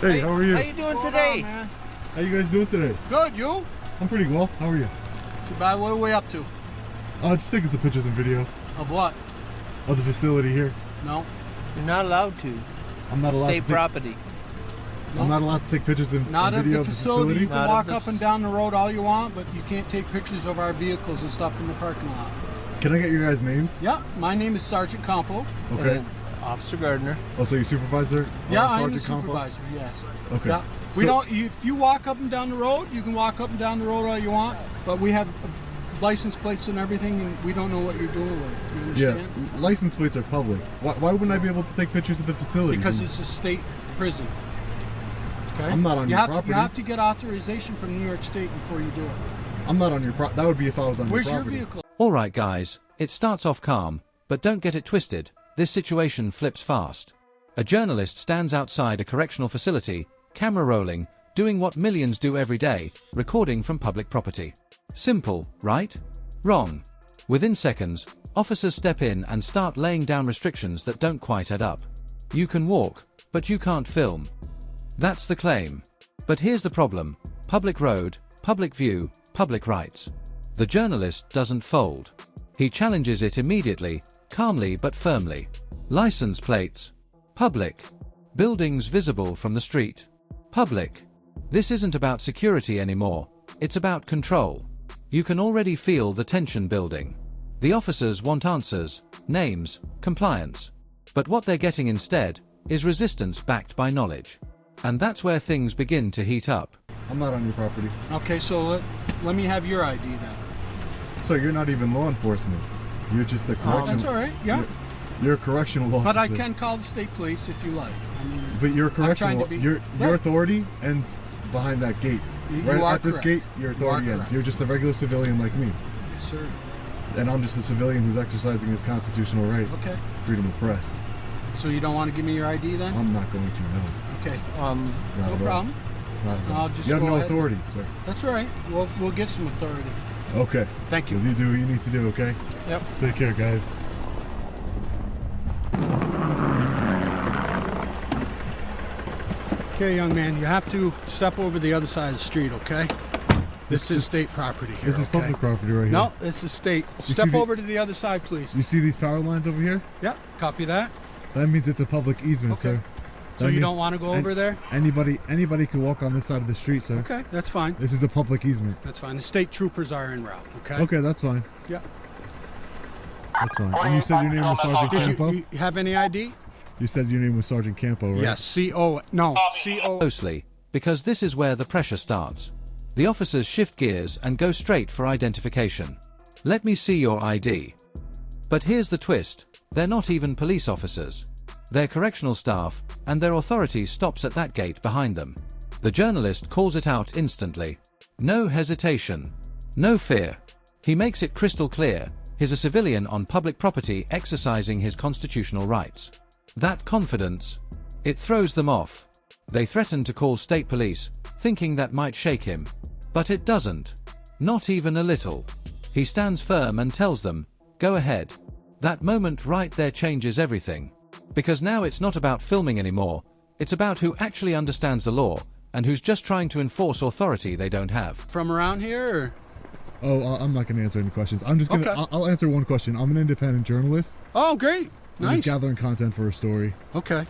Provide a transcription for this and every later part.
Hey, how are you? How you doing today? How you guys doing today? Good, you? I'm pretty well. How are you? Too bad. What are we up to? Just taking some pictures and video Of what? of the facility here. No. You're not allowed to. I'm not allowed State to take, property. I'm not allowed to take pictures and Not of video the of the facility. You facility. can Not walk of the up and down the road all you want, but you can't take pictures of our vehicles and stuff in the parking lot. Can I get your guys' names? Yeah, my name is Sergeant Campo. Okay. And Officer Gardner. Also, your supervisor? Yeah, I'm the Sergeant Campo? supervisor, yes. Okay. Yeah. We don't. If you walk up and down the road, you can walk up and down the road all you want, but we have license plates and everything, and we don't know what you're doing with it. You understand? Yeah, license plates are public. Why wouldn't I be able to take pictures of the facility? Because it's a state prison. Okay. I'm not on your property. You have to get authorization from New York State before you do it. I'm not on your property. That would be if I was on Where's your your property. vehicle? Alright guys, it starts off calm, but don't get it twisted, this situation flips fast. A journalist stands outside a correctional facility, camera rolling, doing what millions do every day, recording from public property. Simple, right? Wrong. Within seconds, officers step in and start laying down restrictions that don't quite add up. You can walk, but you can't film. That's the claim. But here's the problem: public road, public view, public rights. The journalist doesn't fold. He challenges it immediately, calmly but firmly. License plates. Public. Buildings visible from the street. Public. This isn't about security anymore, it's about control. You can already feel the tension building. The officers want answers, names, compliance. But what they're getting instead is resistance backed by knowledge. And that's where things begin to heat up. I'm not on your property. Okay, so let me have your ID then. So you're not even law enforcement. You're just a correctional. That's all right. Yeah. You're a correctional officer. But I can call the state police if you like. I mean, But you're a I'm trying correctional. to be- Your Right. authority ends behind that gate. You Right are at this correct. gate, your You authority are ends. correct. You're just a regular civilian like me. Yes, sir. And I'm just a civilian who's exercising his constitutional right, Okay. freedom of press. So you don't want to give me your ID then? I'm not going to, no. Okay. Not No at all. problem. Not at all. I'll just you have go no ahead. authority, sir. That's all right. We'll get some authority. Okay. Thank you. Well, you do what you need to do, okay? Yep. Take care, guys. Okay, young man, you have to step over the other side of the street, okay? This is state property here, This is okay? public property right here. No, this is state. see Step the- over to the other side, please. You see these power lines over here? Yeah, copy that. That means it's a public easement, Okay. sir. So That you means don't want to go over there? Anybody can walk on this side of the street, sir. Okay, that's fine. This is a public easement. That's fine. The state troopers are en route, okay? Okay, that's fine. Yeah. That's fine. And you said your name was Sergeant Did Campo? you have any ID? You said your name was Sergeant Campo, right? Yes, C-O. No, C-O. Closely, because this is where the pressure starts. The officers shift gears and go straight for identification. Let me see your ID. But here's the twist: they're not even police officers. They're correctional staff, and their authority stops at that gate behind them. The journalist calls it out instantly. No hesitation. No fear. He makes it crystal clear: he's a civilian on public property exercising his constitutional rights. That confidence, it throws them off. They threaten to call state police, thinking that might shake him. But it doesn't. Not even a little. He stands firm and tells them, "Go ahead." That moment right there changes everything. Because now it's not about filming anymore, it's about who actually understands the law, and who's just trying to enforce authority they don't have. From around here, or? Oh, I'm not going to answer any questions. I'm just going to... Okay. I'll answer one question. I'm an independent journalist. Oh, great. I'm Nice. just gathering content for a story. Okay.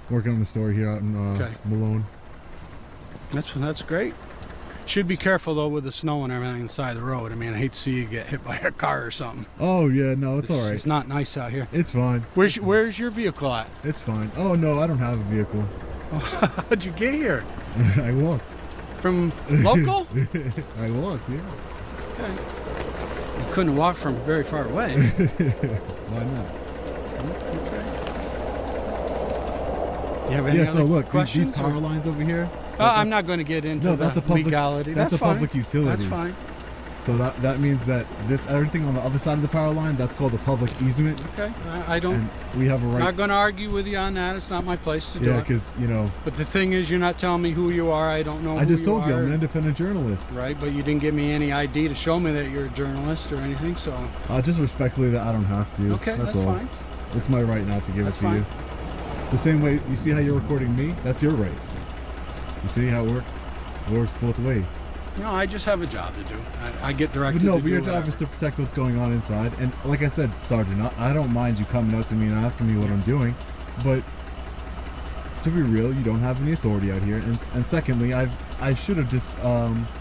Working on a story here out in Okay. Malone. That's great. Should be careful, though, with the snow and everything inside the road. I mean, I hate to see you get hit by a car or something. Oh, yeah, no, it's all right. It's not nice out here. It's fine. Where's your vehicle at? It's fine. Oh, no, I don't have a vehicle. How'd you get here? I walked. From local? I walked, yeah. Okay. You couldn't walk from very far away. Why not? Okay. You have any Yeah, other so look, questions? these power or- lines over here. I'm not going to get into that's the a public, legality. That's a fine. public utility. That's fine. So that means that everything on the other side of the power line, that's called a public easement. Okay. I don't. And we have a I'm right. not going to argue with you on that. It's not my place to do Yeah, it. because, you know, But the thing is, you're not telling me who you are. I don't know. I who just told you are. I'm an independent journalist. Right, but you didn't give me any ID to show me that you're a journalist or anything. So Just respectfully that I don't have to. okay, that's all. fine. It's my right not to give That's it to you. The same way, you see how you're recording me? That's your right. You see how it works? It works both ways. No, I just have a job to do. I get directed But no, to but do your job whatever. is to protect what's going on inside. And like I said, Sergeant, I don't mind you coming out to me and asking me what I'm doing, but to be real, you don't have any authority out here. And secondly, I should have just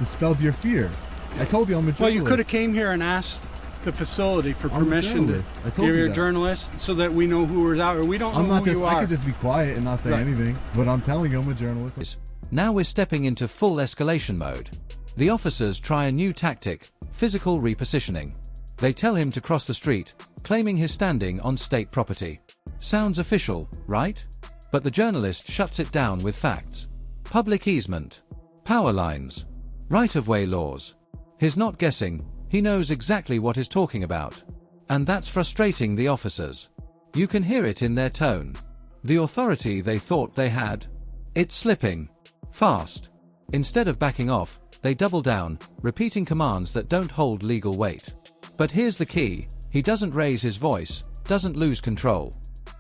dispelled your fear. I told you I'm a journalist. Well, you could have came here and asked the facility for permission to. I told You're you a that. journalist, so that we know who we're out, or we don't know I'm not who just. you are. I could just be quiet and not say Right. anything, but I'm telling you I'm a journalist. Now we're stepping into full escalation mode. The officers try a new tactic, physical repositioning. They tell him to cross the street, claiming his standing on state property. Sounds official, right? But the journalist shuts it down with facts. Public easement, power lines, right-of-way laws. He's not guessing, he knows exactly what he's talking about. And that's frustrating the officers. You can hear it in their tone. The authority they thought they had. It's slipping. Fast. Instead of backing off, they double down, repeating commands that don't hold legal weight. But here's the key, he doesn't raise his voice, doesn't lose control.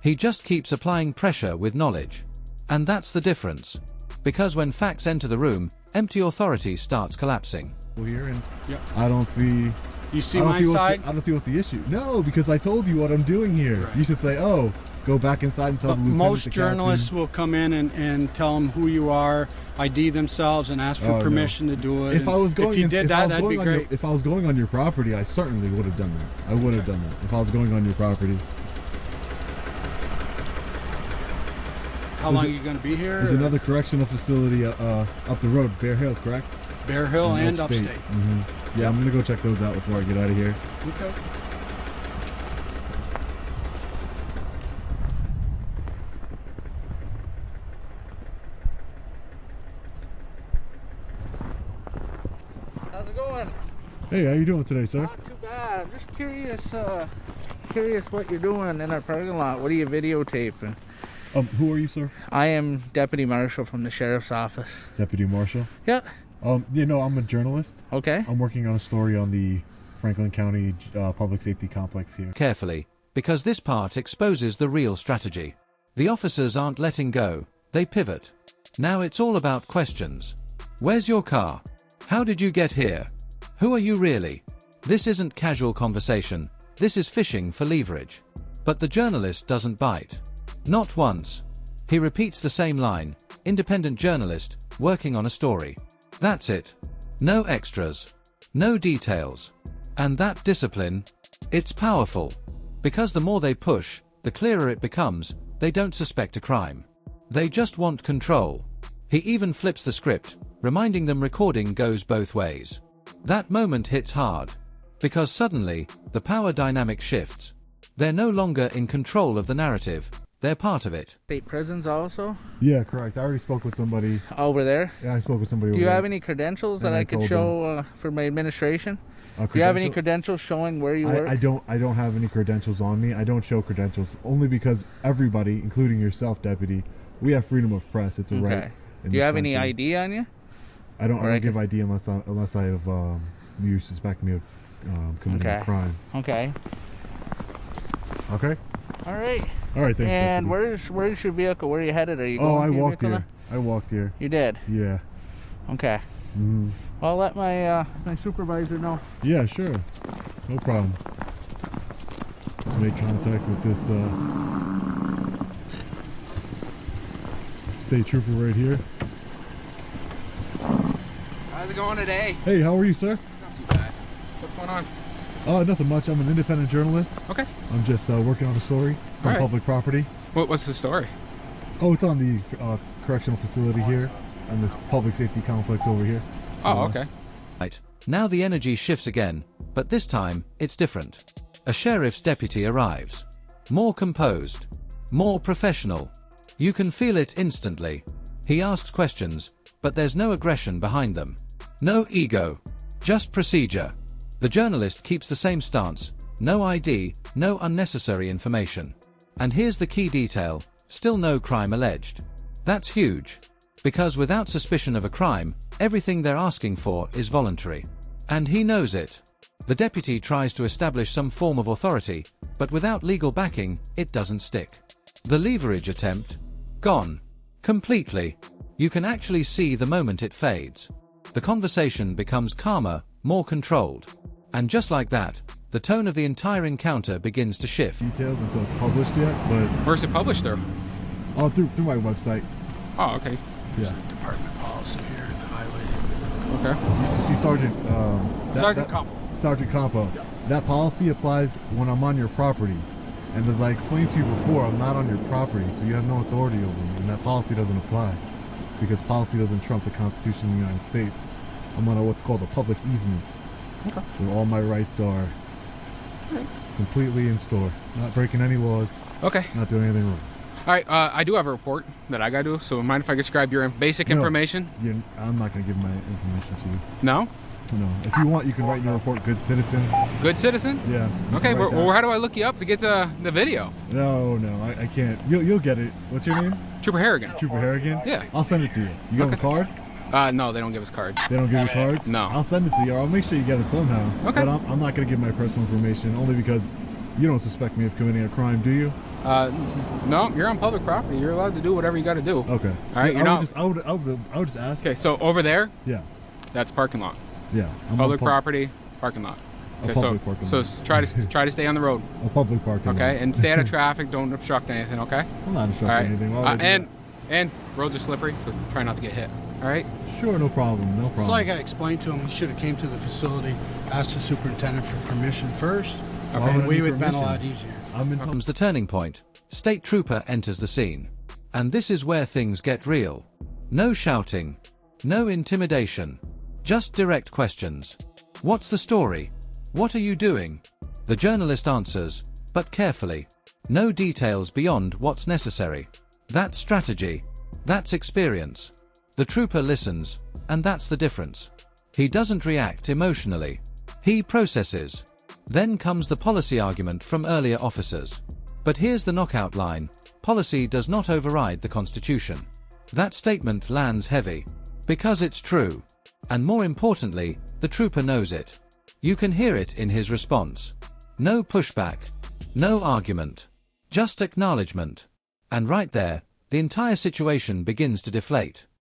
He just keeps applying pressure with knowledge. And that's the difference. Because when facts enter the room, empty authority starts collapsing. Here and Yep. I don't see. You see I don't my see what's side? I don't see what's the issue. No, because I told you what I'm doing here. Right. You should say, "Oh, go back inside and tell But the lieutenant." most the journalists captain." will come in and tell them who you are, ID themselves, and ask for Oh, no. permission to do it. If I was going, if you in- did if I that, was that'd be going on great. your, if I was going on your property, I certainly would have done that. I would have done that if I was going on your property. How long are you going to be here? There's another correctional facility up the road, Bear Hill, correct? Bear Hill In and upstate. Yeah, I'm gonna go check those out before I get out of here. Okay. How's it going? Hey, how you doing today, sir? Not too bad. I'm just curious what you're doing in our parking lot. What are you videotaping? Who are you, sir? I am Deputy Marshal from the Sheriff's Office. Deputy Marshal. Yeah. You know, I'm a journalist. Okay. I'm working on a story on the Franklin County Public Safety Complex here. Carefully, because this part exposes the real strategy. The officers aren't letting go, they pivot. Now it's all about questions. Where's your car? How did you get here? Who are you really? This isn't casual conversation, this is fishing for leverage. But the journalist doesn't bite. Not once. He repeats the same line, independent journalist, working on a story. That's it. No extras. No details. And that discipline, it's powerful. Because the more they push, the clearer it becomes, they don't suspect a crime. They just want control. He even flips the script, reminding them recording goes both ways. That moment hits hard. Because suddenly, the power dynamic shifts. They're no longer in control of the narrative, they're part of it. State prisons also? Yeah, correct. I already spoke with somebody. Over there? Yeah, I spoke with somebody. Do over you there. have any credentials that And I I could told show for my administration? Do you have any credentials showing where you work? I don't have any credentials on me. I don't show credentials only because everybody, including yourself, deputy, we have freedom of press. It's a right. Okay. in Do you this have any country. ID on you? I don't or I give ID unless I have you suspect me of committing Okay. a crime. Okay. Okay. All right. All right. Thanks. And deputy. where's your vehicle? Where are you headed? Are you Oh, going I to your walked vehicle here. I walked here. now? You did? Yeah. Okay. Mhm. Well, I'll let my supervisor know. Yeah, sure. No problem. Let's make contact with this state trooper right here. How's it going today? Hey, how are you, sir? Not too bad. What's going on? Nothing much. I'm an independent journalist. Okay. I'm just working on a story on Alright. public property. What's the story? Oh, it's on the correctional facility here and this public safety complex over here. Oh, okay. Right. Now the energy shifts again, but this time, it's different. A sheriff's deputy arrives. More composed. More professional. You can feel it instantly. He asks questions, but there's no aggression behind them. No ego. Just procedure. The journalist keeps the same stance. No ID, no unnecessary information. And here's the key detail, still no crime alleged. That's huge. Because without suspicion of a crime, everything they're asking for is voluntary. And he knows it. The deputy tries to establish some form of authority, but without legal backing, it doesn't stick. The leverage attempt? Gone. Completely. You can actually see the moment it fades. The conversation becomes calmer, more controlled. And just like that, the tone of the entire encounter begins to shift. Details until it's published yet, but Where's it published through? through my website. Oh, okay. Yeah. Department policy here, highlighted. Okay. You see, Sergeant. Sergeant Campo. Sergeant Campo. That policy applies when I'm on your property, and as I explained to you before, I'm not on your property, so you have no authority over me, and that policy doesn't apply because policy doesn't trump the Constitution of the United States. I'm on what's called a public easement, where all my rights are completely in store. Not breaking any laws. Okay. Not doing anything wrong. All right. I do have a report that I got to do. So mind if I describe your basic information? I'm not going to give my information to you. No. No. If you want, you can write in your report, good citizen. Good citizen? Yeah. you Okay. can write Well, that. how do I look you up to get the video? No, I can't. You'll get it. What's your name? Trooper Harrigan. Trooper Harrigan? Yeah. I'll send it to you. You got a card? No, they don't give us cards. They don't give you cards? No. I'll send it to you, or I'll make sure you get it somehow. Okay. But I'm not going to give my personal information, only because you don't suspect me of committing a crime, do you? No, you're on public property. You're allowed to do whatever you got to do. Okay. All right, I would just ask. Okay, so over there, Yeah. that's parking lot. Yeah. I'm Public on property, parking lot. A Okay, public parking so lot. try to stay on the road. A public parking lot. Okay, and stay out of traffic. Don't obstruct anything. Okay. I'm not All obstructing right. anything. Why would I do And roads are slippery, so try not to get hit. All right. that? Sure, no problem. No It's problem. like I explained to him, he should have came to the facility, asked the superintendent for permission first, Why would I and we need would have been a lot permission? easier. I'm in Comes the turning point. State Trooper enters the scene. And this is where things get real. No shouting. No intimidation. Just direct questions. What's the story? What are you doing? The journalist answers, but carefully. No details beyond what's necessary. That's strategy. That's experience. The trooper listens, and that's the difference. He doesn't react emotionally. He processes. Then comes the policy argument from earlier officers. But here's the knockout line. Policy does not override the Constitution. That statement lands heavy. Because it's true. And more importantly, the trooper knows it. You can hear it in his response. No pushback. No argument. Just acknowledgement. And right there, the entire situation begins to deflate.